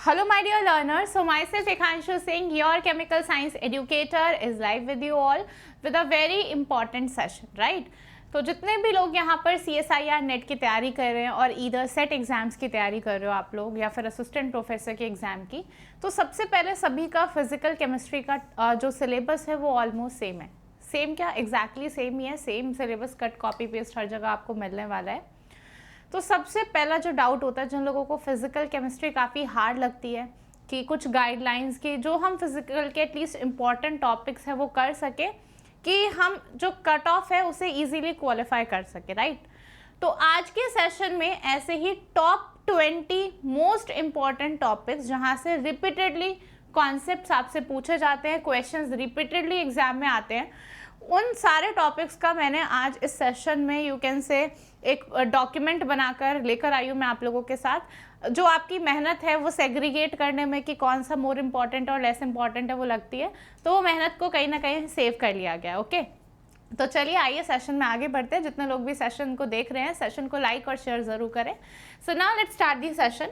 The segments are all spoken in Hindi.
Hello my dear learners, so myself Ekhanshu Singh, your chemical science educator is live with you all with a very important session, right? तो जितने भी लोग यहाँ पर CSIR नेट की तैयारी कर रहे हैं और ईदर सेट एग्जाम्स की तैयारी कर रहे हो आप लोग या फिर असिस्टेंट प्रोफेसर के एग्ज़ाम की, तो सबसे पहले सभी का फिजिकल केमिस्ट्री का जो सिलेबस है वो ऑलमोस्ट सेम है। सेम क्या, एग्जैक्टली सेम ही है, same syllabus cut copy paste हर जगह आपको मिलने वाला है। तो सबसे पहला जो डाउट होता है जिन लोगों को फिजिकल केमिस्ट्री काफ़ी हार्ड लगती है कि कुछ गाइडलाइंस की जो हम फिजिकल के एटलीस्ट इम्पॉर्टेंट टॉपिक्स हैं वो कर सके कि हम जो कट ऑफ है उसे इजीली क्वालिफाई कर सके, राइट। तो आज के सेशन में ऐसे ही टॉप 20 मोस्ट इम्पॉर्टेंट टॉपिक्स जहाँ से रिपीटेडली कॉन्सेप्ट्स आपसे पूछे जाते हैं, क्वेश्चंस रिपीटेडली एग्जाम में आते हैं, उन सारे टॉपिक्स का मैंने आज इस सेशन में यू कैन से एक डॉक्यूमेंट बनाकर लेकर आई हूँ मैं आप लोगों के साथ। जो आपकी मेहनत है वो सेग्रीगेट करने में कि कौन सा मोर इम्पॉर्टेंट और लेस इम्पॉर्टेंट है वो लगती है, तो वो मेहनत को कहीं ना कहीं सेव कर लिया गया। ओके, तो चलिए आइए सेशन में आगे बढ़ते हैं। जितने लोग भी सेशन को देख रहे हैं, सेशन को लाइक और शेयर ज़रूर करें। So now let's start the session.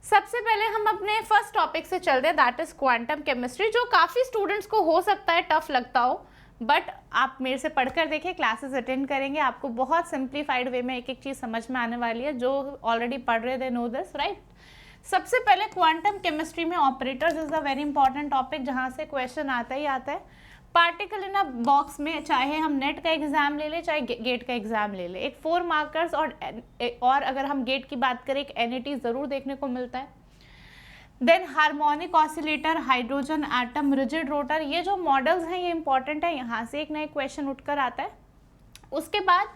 सबसे पहले हम अपने फर्स्ट टॉपिक से चलते हैं, दैट इज़ क्वांटम केमिस्ट्री, जो काफ़ी स्टूडेंट्स को हो सकता है टफ लगता हो, बट आप मेरे से पढ़कर देखिए, क्लासेस अटेंड करेंगे, आपको बहुत सिंप्लीफाइड वे में एक एक चीज़ समझ में आने वाली है। जो ऑलरेडी पढ़ रहे थे नो दिस, राइट। सबसे पहले क्वांटम केमिस्ट्री में operators is a very important topic जहाँ से क्वेश्चन आता ही आता है। पार्टिकल इन अ बॉक्स में चाहे हम नेट का एग्जाम ले लें चाहे गेट का एग्जाम ले लें, एक 4 मार्कर्स और अगर हम गेट की बात करें एक NAT ज़रूर देखने को मिलता है। Then harmonic oscillator, hydrogen atom, rigid rotor, ये जो मॉडल्स हैं ये इंपॉर्टेंट है, यहाँ से एक नया क्वेश्चन उठकर आता है। उसके बाद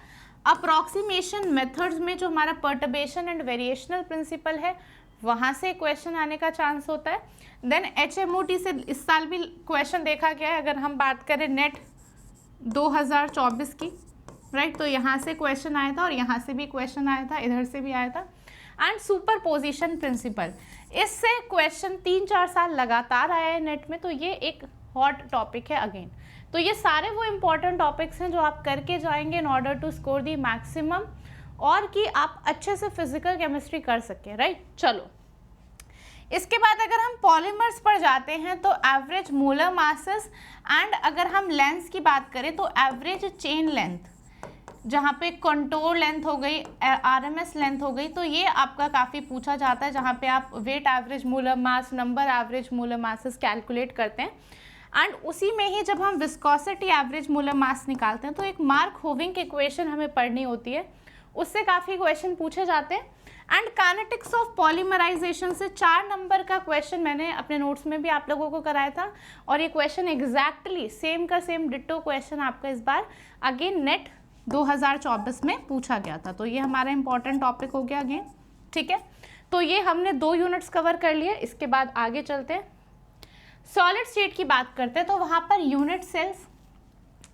अप्रॉक्सीमेशन मेथड्स में जो हमारा पर्टर्बेशन एंड वेरिएशनल प्रिंसिपल है वहाँ से क्वेश्चन आने का चांस होता है। देन HMOT से इस साल भी क्वेश्चन देखा गया है, अगर हम बात करें नेट 2024 की, राइट, तो यहाँ से क्वेश्चन आया था और यहाँ से भी क्वेश्चन आया था, इधर से भी आया था। एंड सुपरपोजिशन प्रिंसिपल, इससे क्वेश्चन 3-4 साल लगातार आया है नेट में, तो ये एक हॉट टॉपिक है अगेन। तो ये सारे वो इम्पॉर्टेंट टॉपिक्स हैं जो आप करके जाएंगे in order to score the maximum और कि आप अच्छे से फिजिकल केमिस्ट्री कर सकें, राइट। चलो, इसके बाद अगर हम पॉलीमर्स पर जाते हैं तो एवरेज मोलर मासेस एंड अगर हम लेंथ की बात करें तो एवरेज चेन लेंथ, जहाँ पे कंटोर लेंथ हो गई, RMS लेंथ हो गई, तो ये आपका काफ़ी पूछा जाता है, जहाँ पे आप weight average molar mass, number average molar masses calculate करते हैं। एंड उसी में ही जब हम विस्कोसिटी एवरेज मोलर मास निकालते हैं तो एक मार्क होविंग इक्वेशन हमें पढ़नी होती है, उससे काफ़ी क्वेश्चन पूछे जाते हैं। एंड काइनेटिक्स ऑफ पॉलीमराइजेशन से 4 नंबर का क्वेश्चन मैंने अपने नोट्स में भी आप लोगों को कराया था, और ये क्वेश्चन एग्जैक्टली सेम का सेम डिट्टो क्वेश्चन आपका इस बार अगेन नेट 2024 में पूछा गया था। तो ये हमारा इंपॉर्टेंट टॉपिक हो गया अगेन, ठीक है। तो ये हमने 2 यूनिट्स कवर कर लिए। इसके बाद आगे चलते हैं, सॉलिड स्टेट की बात करते हैं। तो वहाँ पर यूनिट सेल्स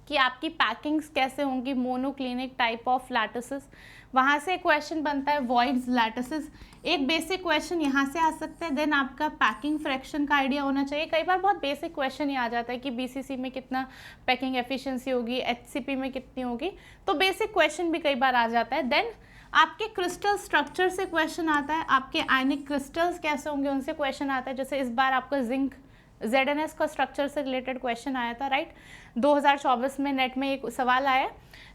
कि आपकी पैकिंग्स कैसे होंगी, मोनोक्लिनिक टाइप ऑफ लैटिसेस, वहाँ से क्वेश्चन बनता है, वॉइड्स लैटिसेस, एक बेसिक क्वेश्चन यहाँ से आ सकता है। देन आपका पैकिंग फ्रैक्शन का आइडिया होना चाहिए। कई बार बहुत बेसिक क्वेश्चन ही आ जाता है कि BCC में कितना पैकिंग एफिशिएंसी होगी, HCP में कितनी होगी, तो बेसिक क्वेश्चन भी कई बार आ जाता है। देन आपके क्रिस्टल स्ट्रक्चर से क्वेश्चन आता है, आपके आयनिक क्रिस्टल्स कैसे होंगे उनसे क्वेश्चन आता है। जैसे इस बार आपका जिंक ZNS का स्ट्रक्चर से रिलेटेड क्वेश्चन आया था, राइट, 2024 में नेट में एक सवाल आया।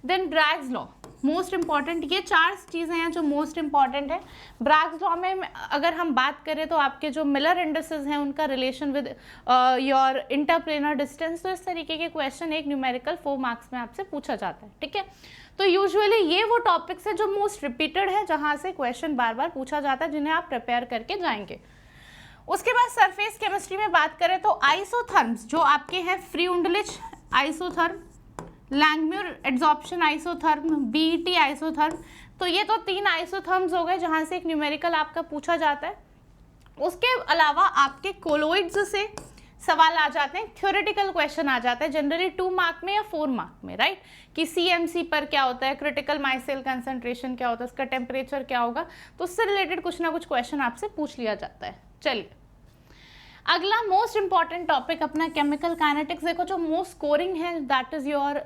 Then Bragg's law most important, ये 4 चीज़ें हैं जो मोस्ट इंपॉर्टेंट है। ब्रैग्स लॉ में अगर हम बात करें तो आपके जो मिलर इंडिसेस हैं उनका relation with your interplanar distance, तो इस तरीके के क्वेश्चन एक न्यूमेरिकल 4 मार्क्स में आपसे पूछा जाता है, ठीक है। तो यूजुअली ये वो टॉपिक्स है जो मोस्ट रिपीटेड है, जहाँ से क्वेश्चन बार बार पूछा जाता है, जिन्हें आप प्रिपेयर करके जाएंगे। उसके बाद सरफेस केमिस्ट्री में बात करें तो आइसोथर्म्स जो आपके हैं, Freundlich isotherm, Langmuir adsorption isotherm, BET isotherm, तो ये तो 3 आइसोथर्म्स हो गए जहाँ से एक न्यूमेरिकल आपका पूछा जाता है। उसके अलावा आपके कोलोइड्स से सवाल आ जाते हैं, थ्योरेटिकल क्वेश्चन आ जाता है जनरली 2 मार्क में या 4 मार्क में, राइट, कि CMC पर क्या होता है, क्रिटिकल माइसेल कंसंट्रेशन क्या होता है, उसका टेम्परेचर क्या होगा, तो उससे रिलेटेड कुछ ना कुछ क्वेश्चन आपसे पूछ लिया जाता है। चलिए अगला मोस्ट इंपॉर्टेंट टॉपिक अपना केमिकल काइनेटिक्स। देखो जो मोस्ट स्कोरिंग है that is your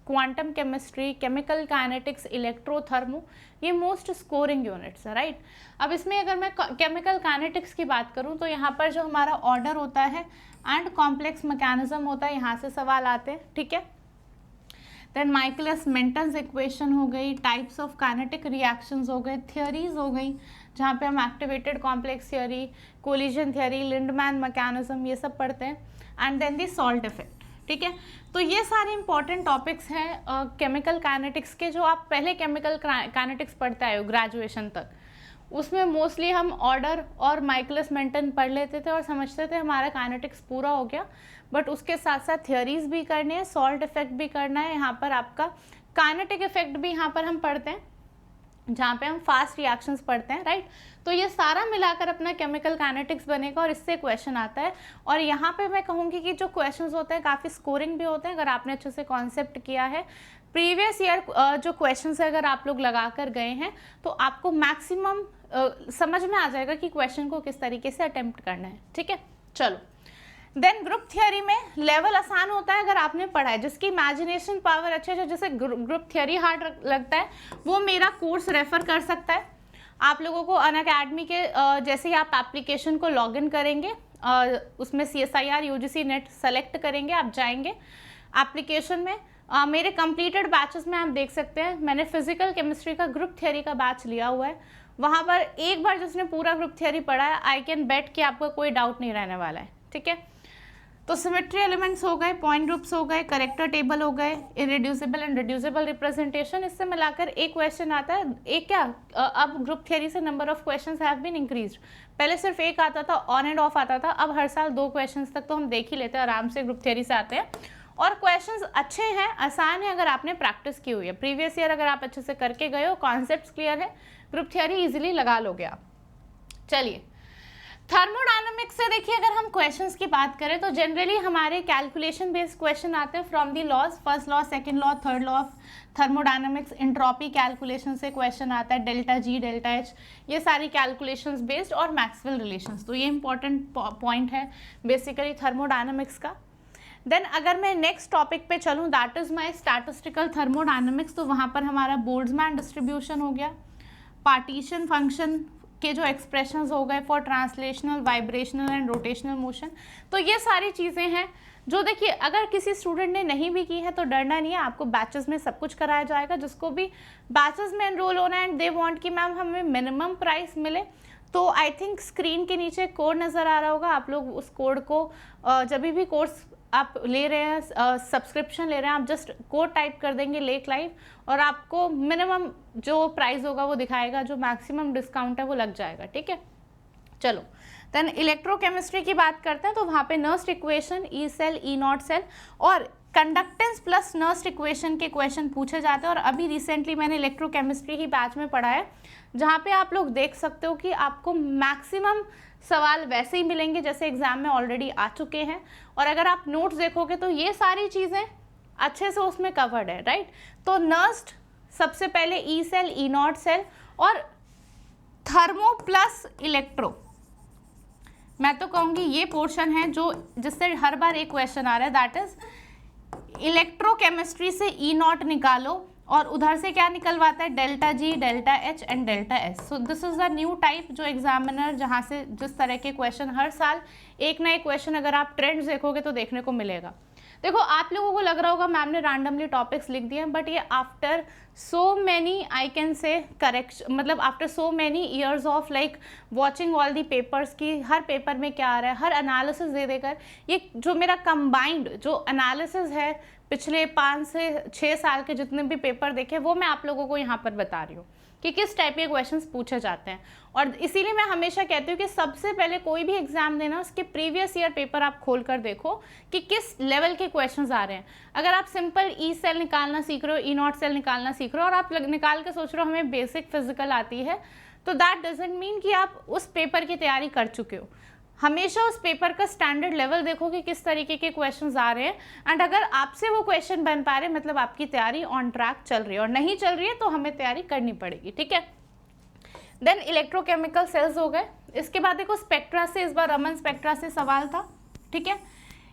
quantum chemistry, chemical kinetics, electrothermo, ये मोस्ट स्कोरिंग यूनिट्स है, राइट। अब इसमें अगर मैं केमिकल काइनेटिक्स की बात करूं तो यहाँ पर जो हमारा ऑर्डर होता है एंड कॉम्प्लेक्स मैकेनिज्म होता है, यहाँ से सवाल आते हैं, ठीक है। देन माइकलिस मेंटन इक्वेशन हो गई, टाइप्स ऑफ काइनेटिक रिएक्शंस हो गए, थियोरीज हो गई जहाँ पे हम activated complex theory, collision theory, Lindemann mechanism, ये सब पढ़ते हैं, and then the salt effect, ठीक है। तो ये सारे इंपॉर्टेंट टॉपिक्स हैं केमिकल काइनेटिक्स के, जो आप पहले केमिकल काइनेटिक्स पढ़ते आए हो ग्रेजुएशन तक। उसमें मोस्टली हम ऑर्डर और माइकलिस मेंटन पढ़ लेते थे और समझते थे हमारा काइनेटिक्स पूरा हो गया, बट उसके साथ साथ थियोरीज भी करने हैं, सॉल्ट इफेक्ट भी करना है, यहाँ पर आपका काइनेटिक इफेक्ट भी यहाँ पर हम पढ़ते हैं, जहाँ पे हम फास्ट रिएक्शंस पढ़ते हैं, राइट। तो ये सारा मिलाकर अपना केमिकल काइनेटिक्स बनेगा और इससे क्वेश्चन आता है। और यहाँ पे मैं कहूँगी कि जो क्वेश्चंस होते हैं काफ़ी स्कोरिंग भी होते हैं अगर आपने अच्छे से कॉन्सेप्ट किया है। प्रीवियस ईयर जो क्वेश्चंस अगर आप लोग लगा कर गए हैं तो आपको मैक्सिमम समझ में आ जाएगा कि क्वेश्चन को किस तरीके से अटेम्प्ट करना है, ठीक है। चलो, देन ग्रुप थियोरी में लेवल आसान होता है अगर आपने पढ़ा है, जिसकी इमेजिनेशन पावर अच्छे है, जैसे ग्रुप थियोरी हार्ड लगता है वो मेरा कोर्स रेफर कर सकता है। आप लोगों को अनअकैडमी के जैसे ही आप एप्लीकेशन को लॉगिन करेंगे, उसमें CSIR UGC नेट सेलेक्ट करेंगे, आप जाएंगे एप्लीकेशन में, मेरे कंप्लीटेड बैचेस में आप देख सकते हैं मैंने फिजिकल केमिस्ट्री का ग्रुप थियोरी का बैच लिया हुआ है। वहाँ पर एक बार जिसने पूरा ग्रुप थियोरी पढ़ा है, आई कैन बेट कि आपको कोई डाउट नहीं रहने वाला है, ठीक है। तो सिमेट्री एलिमेंट्स हो गए, पॉइंट ग्रुप्स हो गए, करेक्टर टेबल हो गए, इरेड्यूसिबल एंड रिड्यूसिबल रिप्रेजेंटेशन, इससे मिलाकर एक क्वेश्चन आता है। एक क्या, अब ग्रुप थियोरी से number of questions have been increased. पहले सिर्फ एक आता था, ऑन एंड ऑफ आता था, अब हर साल 2 क्वेश्चंस तक तो हम देख ही लेते हैं आराम से, ग्रुप थियोरी से आते हैं। और क्वेश्चंस अच्छे हैं, आसान है अगर आपने प्रैक्टिस की हुई है। प्रीवियस ईयर अगर आप अच्छे से करके गए हो, कॉन्सेप्ट्स क्लियर है, ग्रुप थियोरी इजीली लगा लोगे आप। चलिए, थर्मोडायनामिक्स से देखिए अगर हम क्वेश्चंस की बात करें तो जनरली हमारे कैलकुलेशन बेस्ड क्वेश्चन आते हैं from the laws, first law, second law, third law of thermodynamics. Entropy calculation से क्वेश्चन आता है, डेल्टा G, डेल्टा H, ये सारी कैलकुलेशंस बेस्ड, और मैक्सवेल रिलेशंस। तो ये इंपॉर्टेंट पॉइंट है बेसिकली थर्मोडायनामिक्स का। देन अगर मैं नेक्स्ट टॉपिक पे चलूँ, that is my statistical thermodynamics, तो वहाँ पर हमारा बोल्ट्जमैन डिस्ट्रीब्यूशन हो गया, पार्टीशन फंक्शन के जो एक्सप्रेशंस हो गए for translational, vibrational and rotational motion. तो ये सारी चीज़ें हैं जो देखिए अगर किसी स्टूडेंट ने नहीं भी की है तो डरना नहीं है, आपको बैचेस में सब कुछ कराया जाएगा। जिसको भी बैचेस में एनरोल होना है एंड दे वांट कि मैम हमें मिनिमम प्राइस मिले, तो आई थिंक स्क्रीन के नीचे कोड नज़र आ रहा होगा, आप लोग उस कोड को जब भी कोर्स आप ले रहे हैं, सब्सक्रिप्शन ले रहे हैं, आप जस्ट कोड टाइप कर देंगे लेक लाइव, और आपको मिनिमम जो प्राइस होगा वो दिखाएगा, जो मैक्सिमम डिस्काउंट है वो लग जाएगा, ठीक है। चलो, देन इलेक्ट्रोकेमिस्ट्री की बात करते हैं तो वहाँ पे Nernst equation, E cell, E naught cell और कंडक्टेंस प्लस नर्स्ट इक्वेशन के क्वेश्चन पूछे जाते हैं। और अभी रिसेंटली मैंने इलेक्ट्रोकेमिस्ट्री ही बैच में पढ़ा है, जहाँ पे आप लोग देख सकते हो कि आपको मैक्सिमम सवाल वैसे ही मिलेंगे जैसे एग्जाम में ऑलरेडी आ चुके हैं। और अगर आप नोट्स देखोगे तो ये सारी चीज़ें अच्छे से उसमें कवर्ड है, राइट। तो नर्स्ट सबसे पहले E cell, E naught cell और थर्मो प्लस इलेक्ट्रो, मैं तो कहूँगी ये पोर्शन है जो जिससे हर बार एक क्वेश्चन आ रहा है, दैट इज इलेक्ट्रोकेमिस्ट्री से ई नॉट निकालो और उधर से क्या निकलवाता है, delta G, delta H and delta S। So this is the new type जो एग्जामिनर, जहाँ से जिस तरह के क्वेश्चन हर साल एक ना एक क्वेश्चन अगर आप ट्रेंड्स देखोगे तो देखने को मिलेगा। देखो आप लोगों को लग रहा होगा मैम ने रैंडमली टॉपिक्स लिख दिए हैं, बट ये after so many I can say correction, मतलब after so many years of like watching all the papers की हर पेपर में क्या आ रहा है, हर एनालिसिस दे देकर, ये जो मेरा कंबाइंड जो एनालिसिस है पिछले 5 से 6 साल के जितने भी पेपर देखे वो मैं आप लोगों को यहाँ पर बता रही हूँ कि किस टाइप के क्वेश्चंस पूछे जाते हैं। और इसीलिए मैं हमेशा कहती हूँ कि सबसे पहले कोई भी एग्जाम देना उसके प्रीवियस ईयर पेपर आप खोल कर देखो कि किस लेवल के क्वेश्चंस आ रहे हैं। अगर आप सिंपल ई सेल निकालना सीख रहे हो, ई नॉट सेल निकालना सीख रहे हो और आप निकाल के सोच रहे हो हमें बेसिक फिजिकल आती है, तो दैट डजेंट मीन कि आप उस पेपर की तैयारी कर चुके हो। हमेशा उस पेपर का स्टैंडर्ड लेवल देखो कि किस तरीके के क्वेश्चंस आ रहे हैं, एंड अगर आपसे वो क्वेश्चन बन पा रहे मतलब आपकी तैयारी ऑन ट्रैक चल रही है, और नहीं चल रही है तो हमें तैयारी करनी पड़ेगी, ठीक है। देन इलेक्ट्रोकेमिकल सेल्स हो गए। इसके बाद देखो स्पेक्ट्रा से, इस बार रमन स्पेक्ट्रा से सवाल था, ठीक है।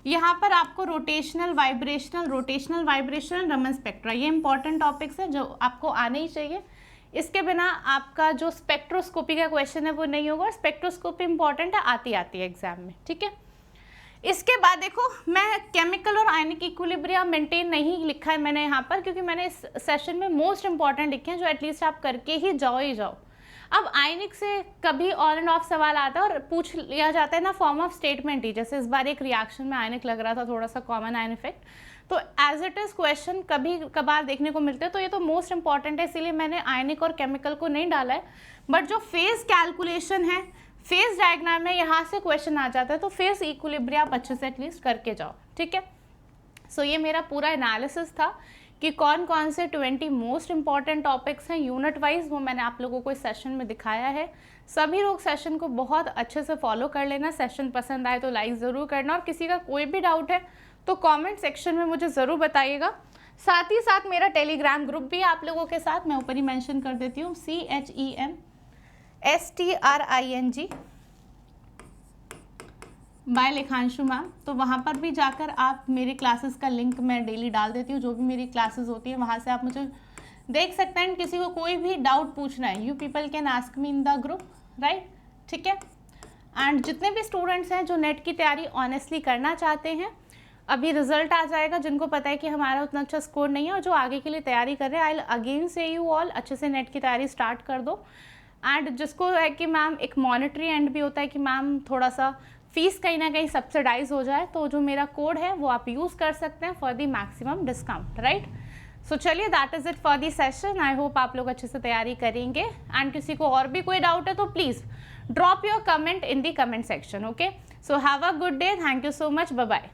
यहाँ पर आपको रोटेशनल वाइब्रेशनल रमन स्पेक्ट्रा, ये इंपॉर्टेंट टॉपिक्स है जो आपको आने ही चाहिए। इसके बिना आपका जो स्पेक्ट्रोस्कोपी का क्वेश्चन है वो नहीं होगा, और स्पेक्ट्रोस्कोपी इंपॉर्टेंट है, आती है एग्जाम में, ठीक है। इसके बाद देखो, मैं केमिकल और आयनिक इक्विलिब्रियम मेंटेन नहीं लिखा है मैंने यहाँ पर, क्योंकि मैंने इस सेशन में मोस्ट इंपॉर्टेंट लिखे हैं जो एटलीस्ट आप करके ही जाओ। अब आयनिक से कभी ऑन एंड ऑफ सवाल आता है और पूछ लिया जाता है ना फॉर्म ऑफ स्टेटमेंट ही, जैसे इस बार एक रिएक्शन में आयनिक लग रहा था, थोड़ा सा कॉमन आयन इफेक्ट, तो एज इट इज़ क्वेश्चन कभी कभार देखने को मिलते हैं, तो ये तो मोस्ट इंपॉर्टेंट है, इसीलिए मैंने आयनिक और केमिकल को नहीं डाला है। बट जो फेज कैलकुलेशन है, फेज डायग्राम में यहाँ से क्वेश्चन आ जाता है, तो फेज इक्विलिब्रियम आप अच्छे से एटलीस्ट करके जाओ, ठीक है। सो ये मेरा पूरा एनालिसिस था कि कौन कौन से 20 मोस्ट इंपॉर्टेंट टॉपिक्स हैं यूनिट वाइज, वो मैंने आप लोगों को इस सेशन में दिखाया है। सभी लोग सेशन को बहुत अच्छे से फॉलो कर लेना, सेशन पसंद आए तो लाइक ज़रूर करना, और किसी का कोई भी डाउट है तो कमेंट सेक्शन में मुझे ज़रूर बताइएगा। साथ ही साथ मेरा टेलीग्राम ग्रुप भी आप लोगों के साथ, मैं ऊपर ही मेंशन कर देती हूँ, CHEMSTRING बाय लेखांशु मैम, तो वहाँ पर भी जाकर आप मेरी क्लासेस का लिंक मैं डेली डाल देती हूँ, जो भी मेरी क्लासेस होती है वहाँ से आप मुझे देख सकते हैं। किसी को कोई भी डाउट पूछना है, you people can ask me in the group, right, ठीक है। एंड जितने भी स्टूडेंट्स हैं जो नेट की तैयारी ऑनेस्टली करना चाहते हैं, अभी रिजल्ट आ जाएगा, जिनको पता है कि हमारा उतना अच्छा स्कोर नहीं है और जो आगे के लिए तैयारी कर रहे हैं, आई विल अगेन से यू ऑल अच्छे से नेट की तैयारी स्टार्ट कर दो। एंड जिसको है कि मैम एक मॉनेटरी एंड भी होता है कि मैम थोड़ा सा फीस कहीं ना कहीं सब्सिडाइज हो जाए, तो जो मेरा कोड है वो आप यूज़ कर सकते हैं for the maximum discount, right. So चलिए, that is it for the session. I hope आप लोग अच्छे से तैयारी करेंगे। एंड किसी को और भी कोई डाउट है तो please drop your comment in the comment section, okay. So have a good day, thank you so much, bye bye.